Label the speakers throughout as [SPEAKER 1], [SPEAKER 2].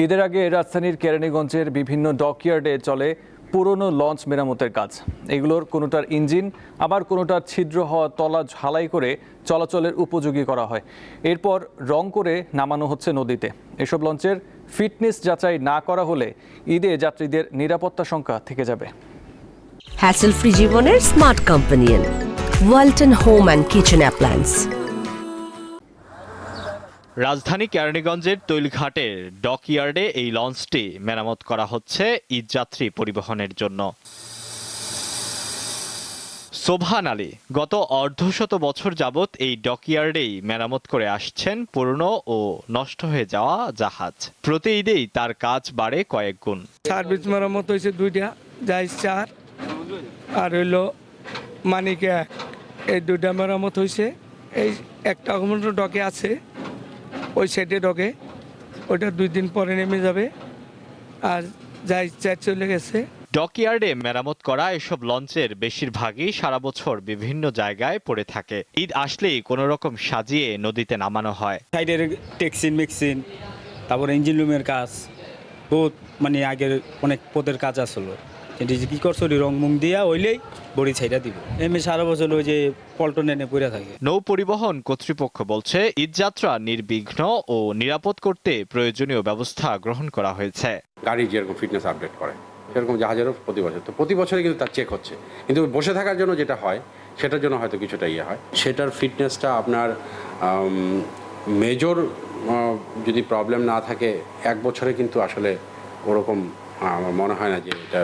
[SPEAKER 1] ঈদের আগে রাজধানীর কেরানীগঞ্জের বিভিন্ন ডকইয়ার্ডে চলে পুরনো লঞ্চ মেরামতের কাজ। এগুলোর কোনোটার ইঞ্জিন আবার কোনোটার ছিদ্র হওয়া তলা ঝালাই করে চলাচলের উপযোগী করা হয়। এরপর রং করে নামানো হচ্ছে নদীতে। এসব লঞ্চের ফিটনেস যাচাই না করা হলে ঈদে যাত্রীদের নিরাপত্তা শঙ্কা থেকে যাবে।
[SPEAKER 2] হ্যাসেল ফ্রি জীবনের smart companion Walton home and kitchen appliance.
[SPEAKER 3] রাজধানী কেরানীগঞ্জের তৈলঘাটের ডকইয়ার্ডে এই লঞ্চটি মেরামত করা হচ্ছে ঈদযাত্রী পরিবহনের জন্য। সোবহান আলী গত অর্ধশত বছর যাবৎ এই ডকইয়ার্ডেই মেরামত করে আসছেন পুরনো ও নষ্ট হয়ে যাওয়া জাহাজ। প্রতি ঈদেই তার কাজ বাড়ে কয়েক গুণ।
[SPEAKER 4] সার্ভিস মেরামত হয়েছে 2টা, জাহাজ 4 আর হইল মানিকে 1। এই 2টা মেরামত হয়েছে। এই একটা ডকে আছে, ওই সাইডে ডকে, ওইটা 2 দিন পরে নেমে যাবে। আর জাহাজ 4 চলে গেছে।
[SPEAKER 3] ডকইয়ার্ডে মেরামত করা এসব লঞ্চের বেশিরভাগই সারা বছর বিভিন্ন জায়গায় পড়ে থাকে। ঈদ আসলেই কোনো রকম সাজিয়ে নদীতে নামানো হয়।
[SPEAKER 5] সাইডের টেক্সিন মেক্সিন, তারপর ইঞ্জিন রুমের কাজ, বহুত মানে আগের অনেক পদের কাজ আসলো। কি করছো রং মুং দিয়া হইলেই বড়ি ছাইটা দিব। এমনি সারা বছর ওই যে পল্টন এনে পড়ে থাকে।
[SPEAKER 3] নৌ পরিবহন কর্তৃপক্ষ বলছে ঈদযাত্রা নির্বিঘ্ন ও নিরাপদ করতে প্রয়োজনীয় ব্যবস্থা গ্রহণ করা হয়েছে।
[SPEAKER 6] গাড়ি যেরকম ফিটনেস আপডেট করে সেরকম জাহাজেরও প্রতি বছর, তো প্রতি বছরে কিন্তু তার চেক হচ্ছে। কিন্তু বসে থাকার জন্য যেটা হয় সেটার জন্য হয়তো কিছুটা হয়, সেটার ফিটনেসটা আপনার মেজর যদি প্রবলেম না থাকে 1 বছরে কিন্তু আসলে ওরকম আমার মনে হয় না যে এটা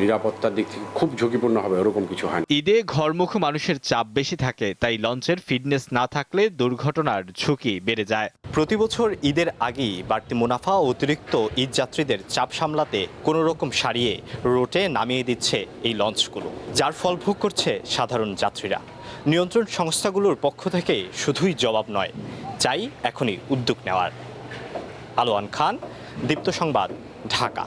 [SPEAKER 6] নিরাপত্তার দিক থেকে খুব ঝুঁকিপূর্ণ হবে, ওরকম কিছু হয় না।
[SPEAKER 3] ঈদে ঘরমুখী মানুষের চাপ বেশি থাকে, তাই লঞ্চের ফিটনেস না থাকলে দুর্ঘটনার ঝুঁকি বেড়ে যায়। প্রতি বছর ঈদের আগেই বাড়তি মুনাফা ও অতিরিক্ত ঈদ যাত্রীদের চাপ সামলাতে কোনো রকম সারিয়ে রোটে নামিয়ে দিচ্ছে এই লঞ্চগুলো, যার ফল ভোগ করছে সাধারণ যাত্রীরা। নিয়ন্ত্রণ সংস্থাগুলোর পক্ষ থেকে শুধুই জবাব নয়, চাই এখনই উদ্যোগ নেওয়ার। আলোয়ান খান, দীপ্ত সংবাদ, ঢাকা।